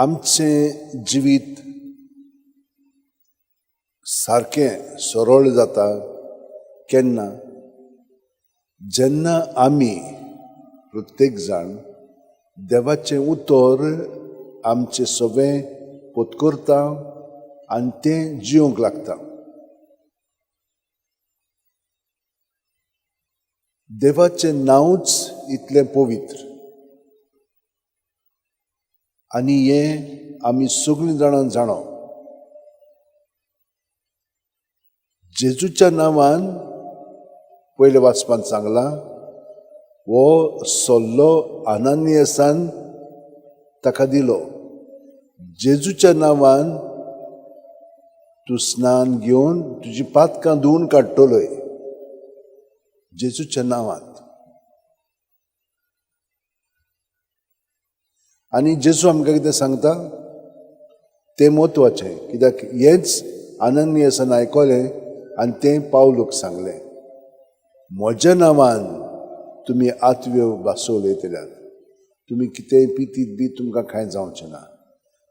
आमचें जिवीत सारकें सरळ जाता केन्ना जेन्ना आमी प्रत्येक जाण देवाचें उतर आमचें सगळें पोतकरता आनी तें जिवंक लागता. देवाचें नांवच इतलें पवित्र आनी हें आमी सगळीं जाणां जाणो. जेजूच्या नांवान पयले वाचपान सांगलां हो सल्लो आनानियासान ताका दिलो. जेजूच्या नांवान तूं स्नान घेवन तुजी पातकां धुवन काडटलोय. जेजूच्या नांवांत. आनी जेजू आमकां कितें सांगता तें म्हत्वाचें, कित्याक हेंच आनानियासान आयकलें आनी तें पावलूक सांगलें. म्हज्या नांवान तुमी आत्व्यो भासो उलयतल्यात, तुमी कितेंय पितीत बी तुमकां कांय जावचें ना.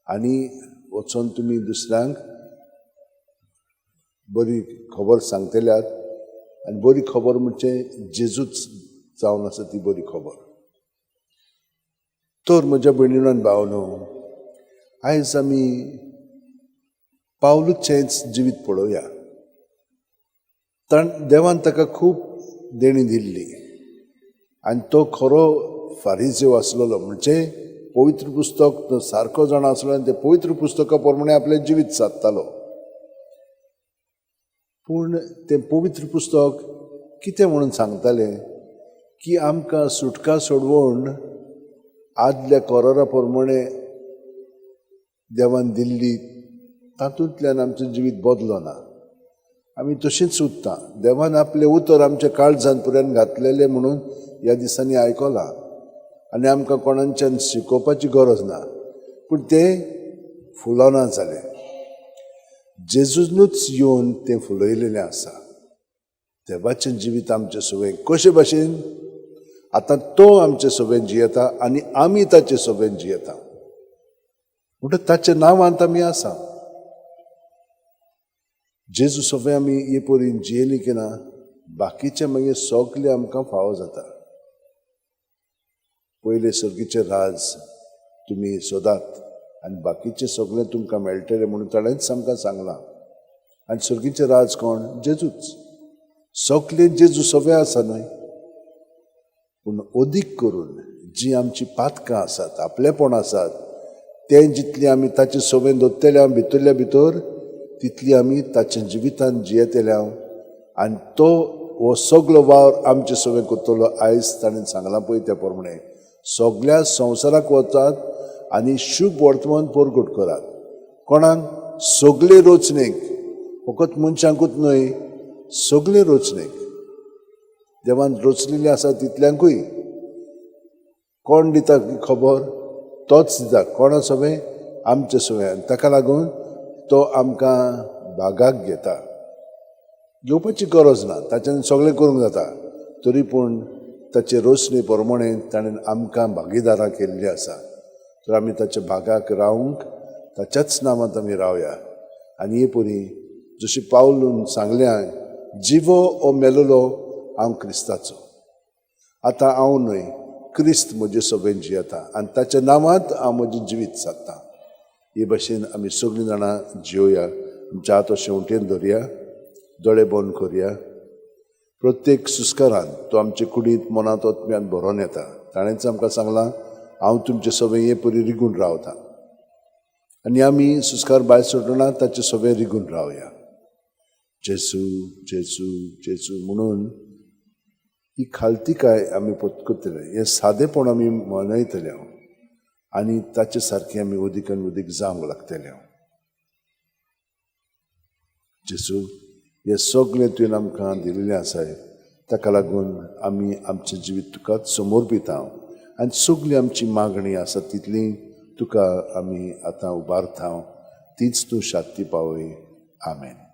आनी वचोन तुमी दुसऱ्यांक बरी खबर सांगतल्यात. आनी बरी खबर म्हणजे जेजूच जावन आसा ती बरी खबर. तर म्हज्या भयणीनो आनी भावनो, आयज आमी पावलूचेंच जिवीत पळोवया. देवान ताका खूब देणी दिल्ली आनी तो खरो फारिझेव आसलेलो, म्हणजे पवित्र पुस्तक तो सारको जाणा आसलो आनी ते पवित्र पुस्तका प्रमाणे आपलें जिवीत सादतालो. पूण तें पवित्र पुस्तक कितें म्हणून सांगतालें की आमकां सुटका सोडवून आदल्या करारा प्रमाणे देवान दिल्ली तातूंतल्यान आमचें जिवीत बदलो ना. आमी तशींच उरता. देवान आपलें उतर आमच्या काळजांत पर्यंत घातलेलें म्हणून ह्या दिसांनी आयकलां आनी आमकां कोणाच्यान शिकोवपाची गरज ना. पूण तें फुलोना जालें. जेजूनूच येवन तें फुलयलेलें आसा. देवाचें जिवीत आमचें सगळें कशे भाशेन आतां तो आमचें सगळें जियेता आनी आमी ताचें सगळें जियेता. म्हणटच ताच्या नांवांत आमी आसा. जेजू सगळें आमी हे परीन जियेलीं की ना, बाकीचें मागीर सगळें आमकां फावो जाता. पयलें सर्गीचें राज तुमी सोदात आनी बाकीचें सगळें तुमकां मेळटलें म्हणून ताणेंच आमकां सांगलां. आनी सर्गीचें राज कोण? जेजूच. सगळें जेजू सगळें आसा न्हय, पूण अदीक करून जीं आमचीं पातकां आसात, आपलेपण आसात, तें जितलीं आमी ताचें सगळें दवरतल्या भितरल्या भितर तितली आमी ताच्या जिवितान जियेतल्या. आनी तो हो सगळो वावर आमचें सगळें करतलो. आयज ताणें सांगलां पळय त्या प्रमाणे सगळ्या संवसाराक वचात आनी शुभ वर्तमान परगट करात. कोणाक? सगळे रचनेक. फकत मनशांकूच न्हय, सगळे रचनेक. देवान रचलेली आसा तितल्यांकूय. कोण दिता खबर? तोच दिता. कोणा सगळें? आमचें सगळें. ताका लागून तो आमकां भागाक घेता. घेवपाची गरज ना, ताच्यान सगळें करूंक जाता. तरी पूण ताचे रचने प्रमाणे ताणें आमकां भागीदारां केल्लीं आसा. तर आमी ताच्या भागाक रावंक ताच्याच नांवांत आमी रावया. आनी हे परी जशें पावलून सांगलें, जिवो ओ मेलोलो हांव क्रिस्ताचो. आतां हांव न्हय, क्रिस्त म्हजें सगळें जियेता आनी ताच्या नांवांत हांव म्हजें जिवीत सादतां. हे भाशेन आमी सगळीं जाणां जियोया. आमचे हात अशें शेवटेन धरया, दोळे बंद करया. प्रत्येक सुस्कारान तो आमचे कुडींत मनांत आत्म्यान भरोन येता. ताणेंच आमकां सांगलां हांव तुमचें सगळें हे परी रिगून रावतां. आनी आमी सुस्कार भायर सरतना ताचें सगळें रिगून रावया. जेजू जेजू जेजू म्हणून ही खालतीकाय आमी पत्करतले. हें सादेपण आमी मनयतले आनी ताचे सारकें आमी उदीकान उदीक जावंक लागतले. जेजू हें सगळें तुवें आमकां दिल्लें आसाय. ताका लागून आमी आमचें जिवीत तुकाच समर्पिता आनी सगळी आमची मागणी आसा तितली तुका आमी आतां उबारता. तीच तूं शांती पावय. आमेन.